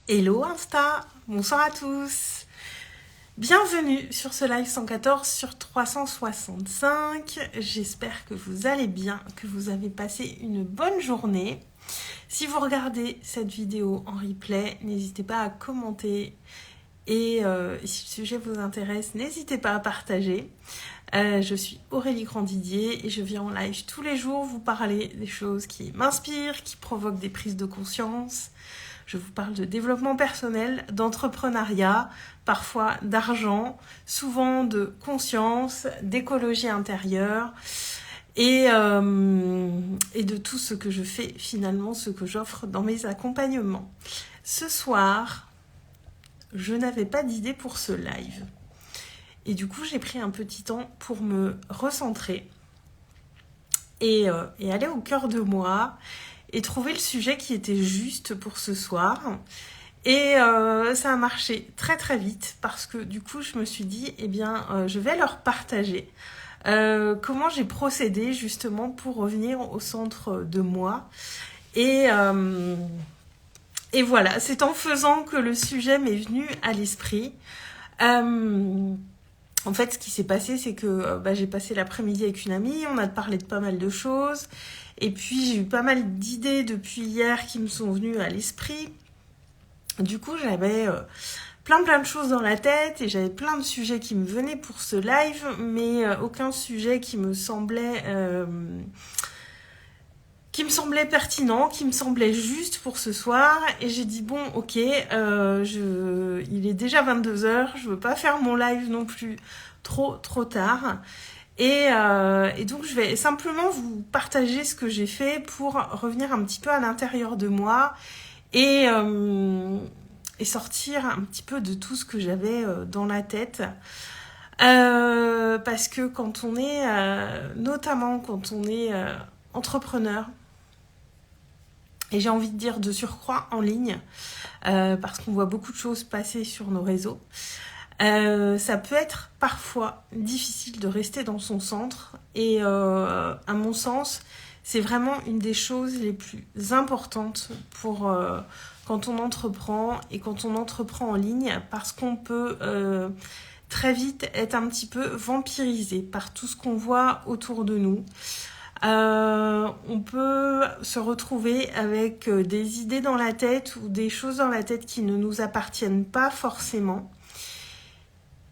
Hello Insta, bonsoir à tous. Bienvenue sur ce live 114 sur 365. J'espère que vous allez bien, que vous avez passé une bonne journée. Si vous regardez cette vidéo en replay, n'hésitez pas à commenter et si le sujet vous intéresse, n'hésitez pas à partager. Je suis Aurélie Grandidier et je viens en live tous les jours vous parler des choses qui m'inspirent, qui provoquent des prises de conscience. Je vous parle de développement personnel, d'entrepreneuriat, parfois d'argent, souvent de conscience, d'écologie intérieure et de tout ce que je fais finalement, ce que j'offre dans mes accompagnements. Ce soir, je n'avais pas d'idée pour ce live. Et du coup, j'ai pris un petit temps pour me recentrer et aller au cœur de moi et trouver le sujet qui était juste pour ce soir. Et ça a marché très très vite parce que du coup, je me suis dit, je vais leur partager comment j'ai procédé justement pour revenir au centre de moi. Et voilà, c'est en faisant que le sujet m'est venu à l'esprit. En fait, ce qui s'est passé, c'est que j'ai passé l'après-midi avec une amie, on a parlé de pas mal de choses, et puis j'ai eu pas mal d'idées depuis hier qui me sont venues à l'esprit. Du coup, j'avais plein de choses dans la tête, et j'avais plein de sujets qui me venaient pour ce live, mais aucun sujet qui me semblait pertinent, qui me semblait juste pour ce soir. Et j'ai dit, bon, ok, il est déjà 22h, je veux pas faire mon live non plus trop tard. Et donc, je vais simplement vous partager ce que j'ai fait pour revenir un petit peu à l'intérieur de moi et sortir un petit peu de tout ce que j'avais dans la tête. Parce que quand on est, notamment quand on est entrepreneur, et j'ai envie de dire de surcroît en ligne, parce qu'on voit beaucoup de choses passer sur nos réseaux. Ça peut être parfois difficile de rester dans son centre et à mon sens, c'est vraiment une des choses les plus importantes pour quand on entreprend et quand on entreprend en ligne, parce qu'on peut très vite être un petit peu vampirisé par tout ce qu'on voit autour de nous. On peut se retrouver avec des idées dans la tête ou des choses dans la tête qui ne nous appartiennent pas forcément.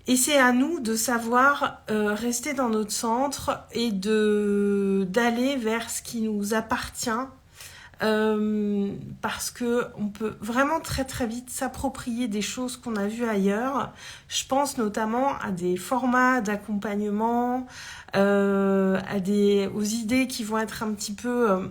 Et c'est à nous de savoir rester dans notre centre et d'aller vers ce qui nous appartient, parce que on peut vraiment très très vite s'approprier des choses qu'on a vues ailleurs. Je pense notamment à des formats d'accompagnement, aux idées qui vont être un petit peu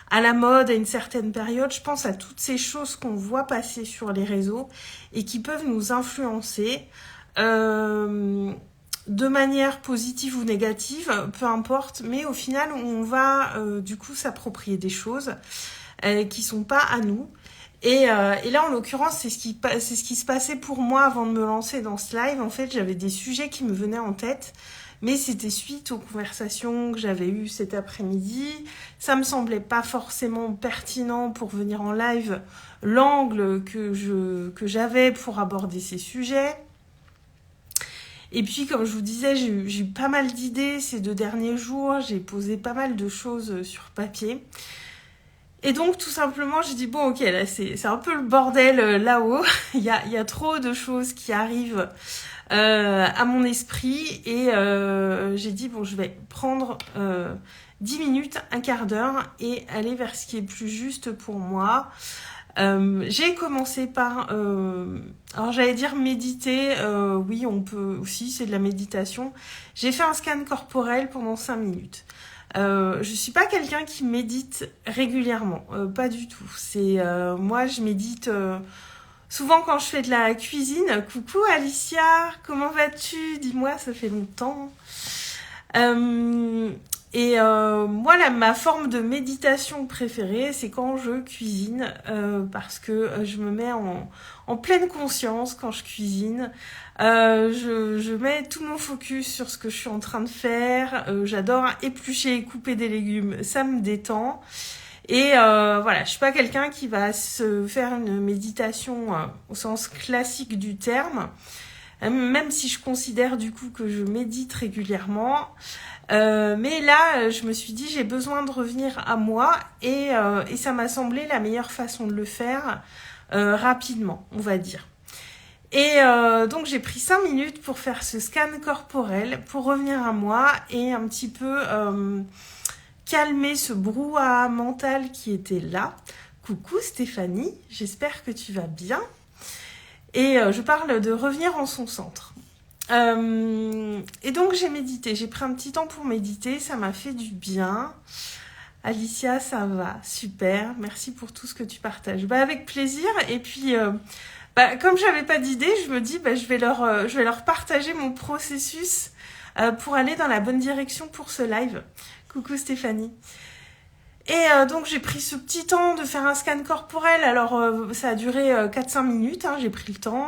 à la mode à une certaine période. Je pense à toutes ces choses qu'on voit passer sur les réseaux et qui peuvent nous influencer de manière positive ou négative, peu importe, mais au final on va du coup s'approprier des choses qui sont pas à nous. Et là en l'occurrence c'est ce qui se passait pour moi avant de me lancer dans ce live. En fait, j'avais des sujets qui me venaient en tête, mais c'était suite aux conversations que j'avais eues cet après-midi. Ça me semblait pas forcément pertinent pour venir en live, l'angle que j'avais pour aborder ces sujets. Et puis, comme je vous disais, j'ai eu pas mal d'idées ces 2 derniers jours. J'ai posé pas mal de choses sur papier. Et donc, tout simplement, j'ai dit, bon, ok, là, c'est un peu le bordel là-haut. Il y a trop de choses qui arrivent à mon esprit. Et j'ai dit, bon, je vais prendre 10 minutes, un quart d'heure et aller vers ce qui est plus juste pour moi. J'ai commencé par, alors j'allais dire méditer, oui on peut aussi, c'est de la méditation. J'ai fait un scan corporel pendant 5 minutes. Je suis pas quelqu'un qui médite régulièrement, pas du tout. Moi je médite souvent quand je fais de la cuisine. Coucou Alicia, comment vas-tu? Dis-moi, ça fait longtemps. Moi, ma forme de méditation préférée, c'est quand je cuisine, parce que je me mets en pleine conscience quand je cuisine. Je mets tout mon focus sur ce que je suis en train de faire. J'adore éplucher et couper des légumes, ça me détend. Et voilà, je suis pas quelqu'un qui va se faire une méditation au sens classique du terme, même si je considère du coup que je médite régulièrement. Mais là, je me suis dit, j'ai besoin de revenir à moi et ça m'a semblé la meilleure façon de le faire rapidement, on va dire. Et donc j'ai pris 5 minutes pour faire ce scan corporel, pour revenir à moi et un petit peu calmer ce brouhaha mental qui était là. Coucou Stéphanie, j'espère que tu vas bien. Et je parle de revenir en son centre. Et donc j'ai médité, j'ai pris un petit temps pour méditer, ça m'a fait du bien. Alicia, ça va, super, merci pour tout ce que tu partages. Avec plaisir, et puis comme j'avais pas d'idée, je me dis je vais leur partager mon processus pour aller dans la bonne direction pour ce live. Coucou Stéphanie. Et donc j'ai pris ce petit temps de faire un scan corporel. Alors ça a duré 4-5 minutes, j'ai pris le temps.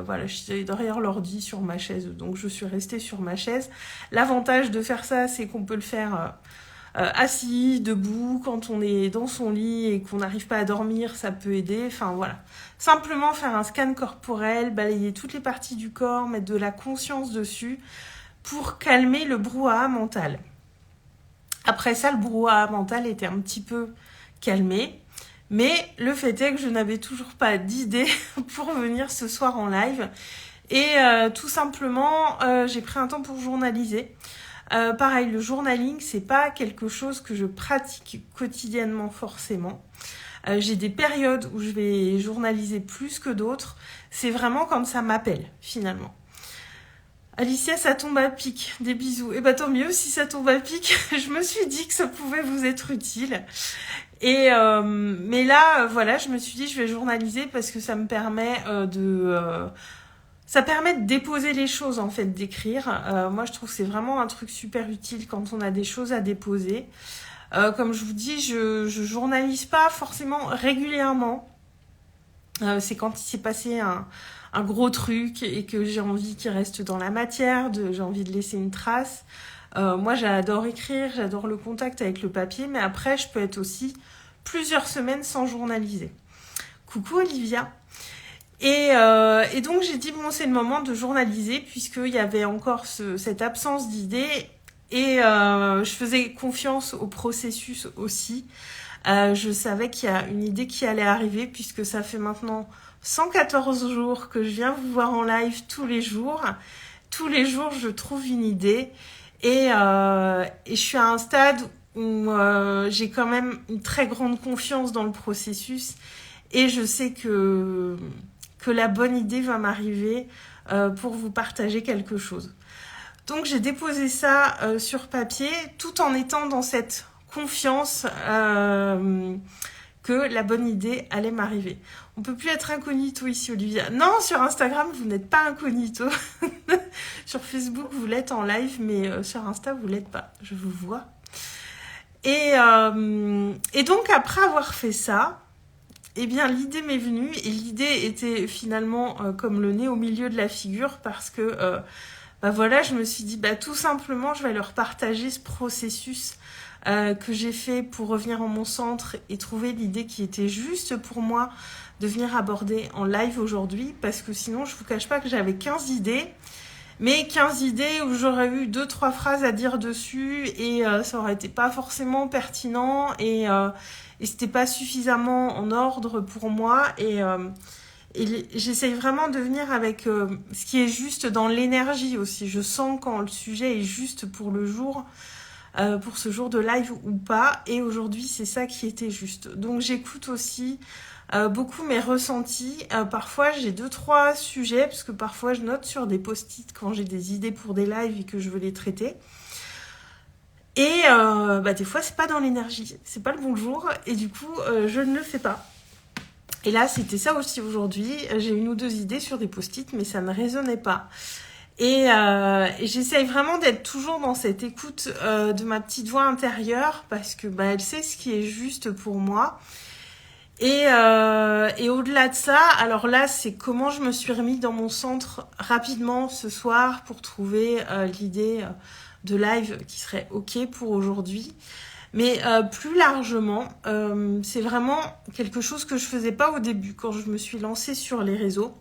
Voilà, j'étais derrière l'ordi sur ma chaise, donc je suis restée sur ma chaise. L'avantage de faire ça, c'est qu'on peut le faire assis, debout, quand on est dans son lit et qu'on n'arrive pas à dormir, ça peut aider. Enfin voilà, simplement faire un scan corporel, balayer toutes les parties du corps, mettre de la conscience dessus pour calmer le brouhaha mental. Après ça, le brouhaha mental était un petit peu calmé, mais le fait est que je n'avais toujours pas d'idée pour venir ce soir en live. Et tout simplement, j'ai pris un temps pour journaliser. Pareil, le journaling, c'est pas quelque chose que je pratique quotidiennement forcément. J'ai des périodes où je vais journaliser plus que d'autres. C'est vraiment comme ça m'appelle, finalement. Alicia, ça tombe à pic, des bisous. Et tant mieux si ça tombe à pic, je me suis dit que ça pouvait vous être utile. Et mais là, voilà, je me suis dit je vais journaliser parce que ça me permet ça permet de déposer les choses en fait, d'écrire. Moi je trouve que c'est vraiment un truc super utile quand on a des choses à déposer. Comme je vous dis, je journalise pas forcément régulièrement. C'est quand il s'est passé un gros truc et que j'ai envie qu'il reste dans la matière, j'ai envie de laisser une trace. Moi, j'adore écrire, j'adore le contact avec le papier, mais après, je peux être aussi plusieurs semaines sans journaliser. Coucou Olivia. Et donc, j'ai dit, c'est le moment de journaliser puisqu'il y avait encore cette absence d'idées et je faisais confiance au processus aussi. Je savais qu'il y a une idée qui allait arriver puisque ça fait maintenant 114 jours que je viens vous voir en live tous les jours. Tous les jours, je trouve une idée et je suis à un stade où j'ai quand même une très grande confiance dans le processus et je sais que la bonne idée va m'arriver pour vous partager quelque chose. Donc j'ai déposé ça sur papier tout en étant dans cette confiance que la bonne idée allait m'arriver. On peut plus être incognito ici, Olivia. Non, sur Instagram, vous n'êtes pas incognito. Sur Facebook, vous l'êtes en live, mais sur Insta, vous l'êtes pas. Je vous vois. Et donc, après avoir fait ça, l'idée m'est venue. Et l'idée était finalement comme le nez au milieu de la figure parce que, je me suis dit, tout simplement, je vais leur partager ce processus que j'ai fait pour revenir en mon centre et trouver l'idée qui était juste pour moi de venir aborder en live aujourd'hui parce que sinon je vous cache pas que j'avais 15 idées mais 15 idées où j'aurais eu 2-3 phrases à dire dessus et ça aurait été pas forcément pertinent et c'était pas suffisamment en ordre pour moi et j'essaye vraiment de venir avec ce qui est juste dans l'énergie aussi. Je sens quand le sujet est juste pour le jour pour ce jour de live ou pas. Et aujourd'hui, c'est ça qui était juste. Donc, j'écoute aussi beaucoup mes ressentis. Parfois, j'ai 2-3 sujets, parce que parfois, je note sur des post-it quand j'ai des idées pour des lives et que je veux les traiter. Et des fois, c'est pas dans l'énergie. C'est pas le bon jour. Et du coup, je ne le fais pas. Et là, c'était ça aussi aujourd'hui. J'ai 1 ou 2 idées sur des post-it, mais ça ne résonnait pas. Et j'essaye vraiment d'être toujours dans cette écoute de ma petite voix intérieure parce que elle sait ce qui est juste pour moi. Et au-delà de ça, alors là, c'est comment je me suis remis dans mon centre rapidement ce soir pour trouver l'idée de live qui serait OK pour aujourd'hui. Mais plus largement, c'est vraiment quelque chose que je faisais pas au début quand je me suis lancée sur les réseaux,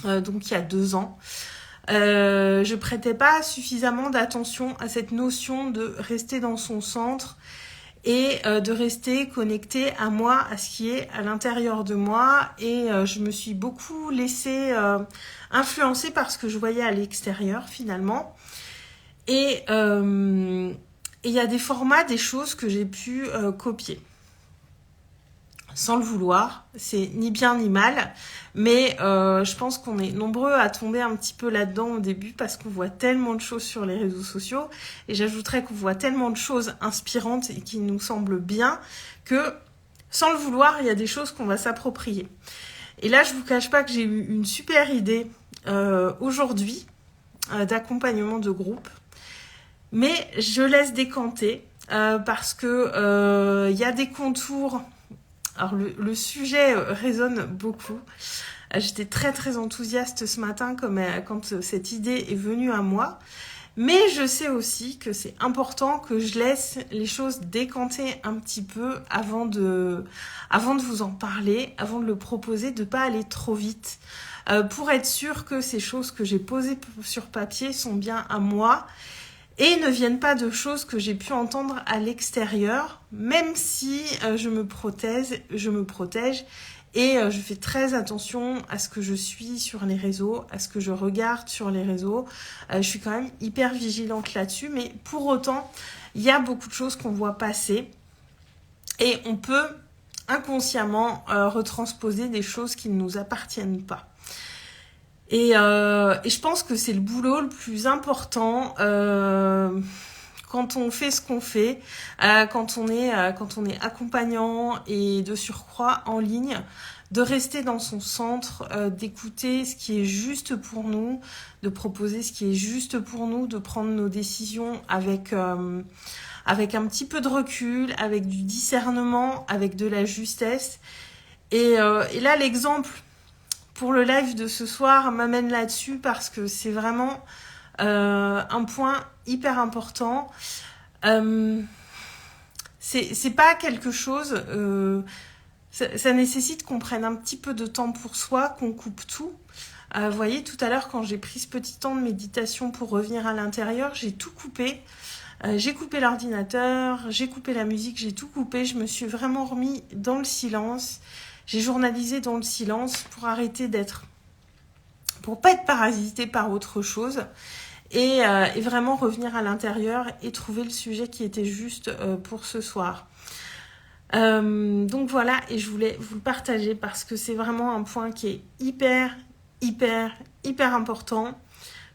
donc il y a 2 ans. Je prêtais pas suffisamment d'attention à cette notion de rester dans son centre et de rester connecté à moi, à ce qui est à l'intérieur de moi. Et je me suis beaucoup laissée influencer par ce que je voyais à l'extérieur finalement. Et il y a des formats, des choses que j'ai pu copier. Sans le vouloir, c'est ni bien ni mal, mais je pense qu'on est nombreux à tomber un petit peu là-dedans au début parce qu'on voit tellement de choses sur les réseaux sociaux, et j'ajouterais qu'on voit tellement de choses inspirantes et qui nous semblent bien que, sans le vouloir, il y a des choses qu'on va s'approprier. Et là, je vous cache pas que j'ai eu une super idée aujourd'hui d'accompagnement de groupe, mais je laisse décanter parce que y a des contours. Alors le sujet résonne beaucoup. J'étais très très enthousiaste ce matin quand cette idée est venue à moi. Mais je sais aussi que c'est important que je laisse les choses décanter un petit peu avant de vous en parler, avant de le proposer, de pas aller trop vite, pour être sûr que ces choses que j'ai posées sur papier sont bien à moi et ne viennent pas de choses que j'ai pu entendre à l'extérieur, même si je me protège et je fais très attention à ce que je suis sur les réseaux, à ce que je regarde sur les réseaux. Je suis quand même hyper vigilante là-dessus, mais pour autant, il y a beaucoup de choses qu'on voit passer et on peut inconsciemment retransposer des choses qui ne nous appartiennent pas. Et je pense que c'est le boulot le plus important quand on fait ce qu'on fait, quand on est accompagnant et de surcroît en ligne, de rester dans son centre, d'écouter ce qui est juste pour nous, de proposer ce qui est juste pour nous, de prendre nos décisions avec un petit peu de recul, avec du discernement, avec de la justesse. Et là, l'exemple pour le live de ce soir m'amène là-dessus parce que c'est vraiment un point hyper important. C'est pas quelque chose... ça nécessite qu'on prenne un petit peu de temps pour soi, qu'on coupe tout. Vous voyez, tout à l'heure, quand j'ai pris ce petit temps de méditation pour revenir à l'intérieur, j'ai tout coupé. J'ai coupé l'ordinateur, j'ai coupé la musique, j'ai tout coupé. Je me suis vraiment remis dans le silence. J'ai journalisé dans le silence pour pas être parasité par autre chose et vraiment revenir à l'intérieur et trouver le sujet qui était juste pour ce soir. Donc voilà, et je voulais vous le partager parce que c'est vraiment un point qui est hyper important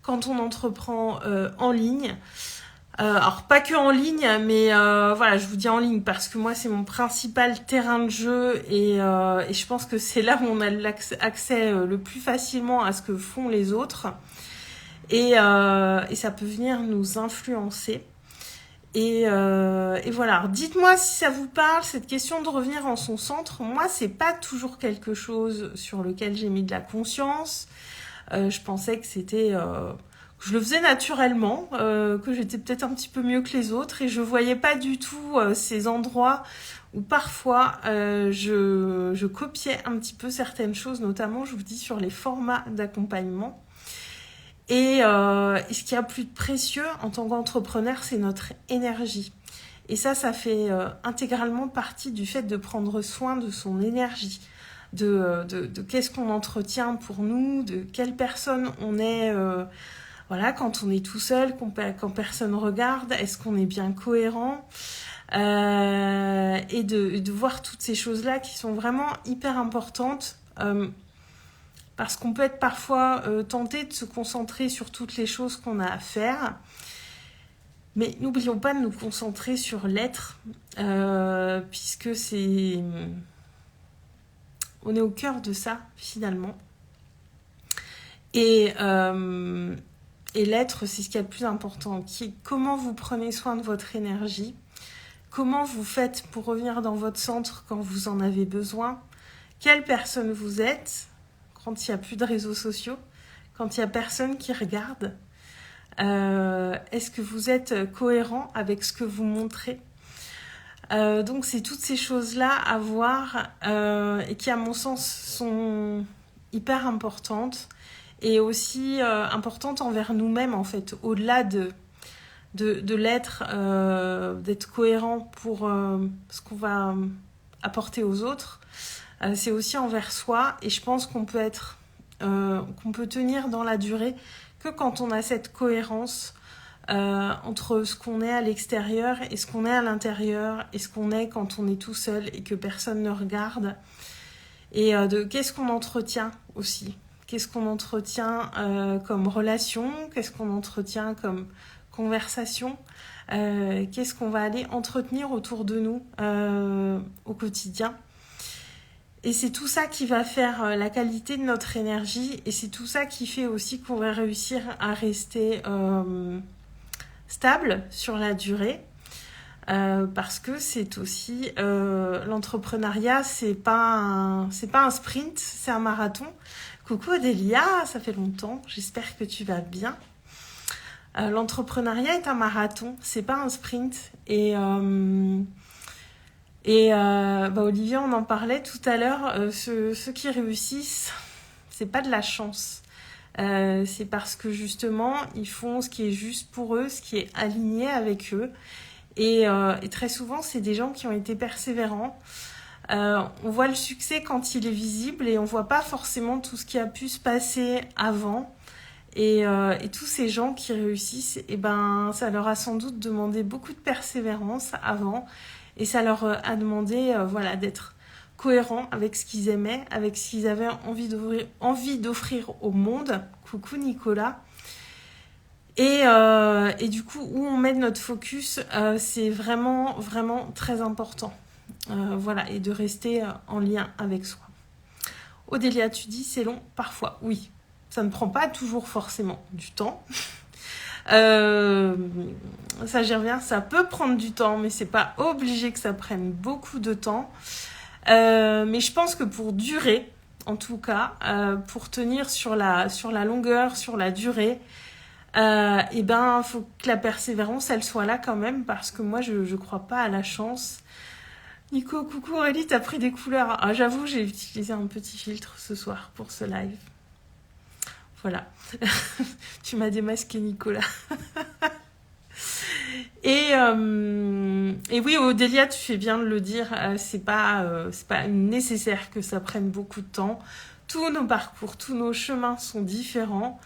quand on entreprend en ligne. Alors pas que en ligne, mais voilà, je vous dis en ligne parce que moi c'est mon principal terrain de jeu et je pense que c'est là où on a l'accès le plus facilement à ce que font les autres et ça peut venir nous influencer. Et voilà, alors, dites-moi si ça vous parle, cette question de revenir en son centre. Moi, c'est pas toujours quelque chose sur lequel j'ai mis de la conscience. Je pensais que c'était... que je le faisais naturellement, que j'étais peut-être un petit peu mieux que les autres et je voyais pas du tout ces endroits où parfois je copiais un petit peu certaines choses, notamment, je vous dis, sur les formats d'accompagnement. Et ce qu'il y a plus de précieux en tant qu'entrepreneur, c'est notre énergie. Et ça fait intégralement partie du fait de prendre soin de son énergie, de qu'est-ce qu'on entretient pour nous, de quelle personne on est... Voilà, quand on est tout seul, quand personne regarde, est-ce qu'on est bien cohérent et de voir toutes ces choses-là qui sont vraiment hyper importantes parce qu'on peut être parfois tenté de se concentrer sur toutes les choses qu'on a à faire. Mais n'oublions pas de nous concentrer sur l'être puisque on est au cœur de ça finalement. Et l'être, c'est ce qui est le plus important. Comment vous prenez soin de votre énergie, comment vous faites pour revenir dans votre centre quand vous en avez besoin, quelle personne vous êtes quand il n'y a plus de réseaux sociaux, quand il n'y a personne qui regarde. Est-ce que vous êtes cohérent avec ce que vous montrez ? Donc c'est toutes ces choses-là à voir et qui à mon sens sont hyper importantes et aussi importantes envers nous-mêmes en fait, au-delà de l'être, d'être cohérent pour ce qu'on va apporter aux autres. C'est aussi envers soi et je pense qu'on peut tenir dans la durée que quand on a cette cohérence entre ce qu'on est à l'extérieur et ce qu'on est à l'intérieur et ce qu'on est quand on est tout seul et que personne ne regarde et de qu'est-ce qu'on entretient aussi, qu'est-ce qu'on entretient comme relation, qu'est-ce qu'on entretient comme conversation, qu'est-ce qu'on va aller entretenir autour de nous au quotidien. Et c'est tout ça qui va faire la qualité de notre énergie et c'est tout ça qui fait aussi qu'on va réussir à rester stable sur la durée parce que c'est aussi l'entrepreneuriat, c'est pas un sprint, c'est un marathon. Coucou Adélia, ça fait longtemps, j'espère que tu vas bien. L'entrepreneuriat est un marathon, c'est pas un sprint et Olivier, on en parlait tout à l'heure, ceux qui réussissent, c'est pas de la chance. C'est parce que justement, ils font ce qui est juste pour eux, ce qui est aligné avec eux. Et très souvent, c'est des gens qui ont été persévérants. On voit le succès quand il est visible et on voit pas forcément tout ce qui a pu se passer avant. Et tous ces gens qui réussissent, ça leur a sans doute demandé beaucoup de persévérance avant. Et ça leur a demandé d'être cohérents avec ce qu'ils aimaient, avec ce qu'ils avaient envie d'offrir au monde. Coucou Nicolas. Et du coup, où on met notre focus, c'est vraiment, vraiment très important. Et de rester en lien avec soi. Odélia, tu dis c'est long parfois. Oui, ça ne prend pas toujours forcément du temps. Ça j'y reviens, ça peut prendre du temps, mais c'est pas obligé que ça prenne beaucoup de temps. Mais je pense que pour durer, en tout cas, pour tenir sur la longueur, sur la durée, faut que la persévérance, elle soit là quand même, parce que moi, je crois pas à la chance. Nico, coucou Aurélie, t'as pris des couleurs. Ah, j'avoue, j'ai utilisé un petit filtre ce soir pour ce live. Voilà. Tu m'as démasqué, Nicolas. Et oui, Odélia, tu fais bien de le dire, c'est pas nécessaire que ça prenne beaucoup de temps. Tous nos parcours, tous nos chemins sont différents.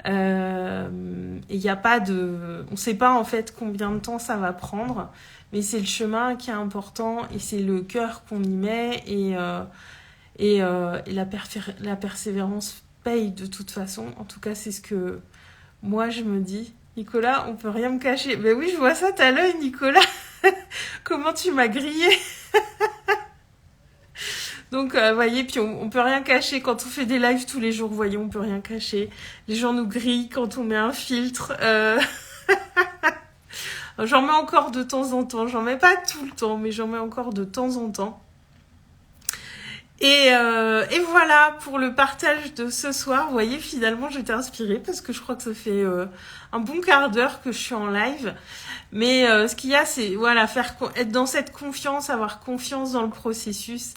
Et il n'y a pas on sait pas en fait combien de temps ça va prendre, mais c'est le chemin qui est important et c'est le cœur qu'on y met et la persévérance paye de toute façon. En tout cas, c'est ce que moi je me dis. Nicolas, on peut rien me cacher. Ben oui, je vois ça, t'as l'œil, Nicolas. Comment tu m'as grillé. Donc, voyez, puis on peut rien cacher quand on fait des lives tous les jours. Vous voyez, on peut rien cacher. Les gens nous grillent quand on met un filtre. J'en mets encore de temps en temps. J'en mets pas tout le temps, mais j'en mets encore de temps en temps. Et voilà pour le partage de ce soir. Vous voyez, finalement, j'étais inspirée parce que je crois que ça fait un bon quart d'heure que je suis en live. Mais ce qu'il y a, c'est être dans cette confiance, avoir confiance dans le processus.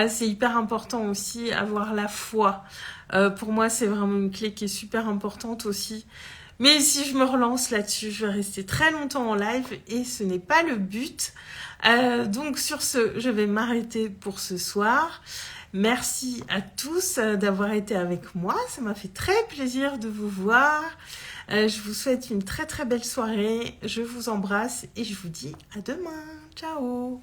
C'est hyper important aussi, avoir la foi. Pour moi, c'est vraiment une clé qui est super importante aussi. Mais si je me relance là-dessus, je vais rester très longtemps en live et ce n'est pas le but. Donc sur ce, je vais m'arrêter pour ce soir. Merci à tous d'avoir été avec moi. Ça m'a fait très plaisir de vous voir. Je vous souhaite une très très belle soirée. Je vous embrasse et je vous dis à demain. Ciao!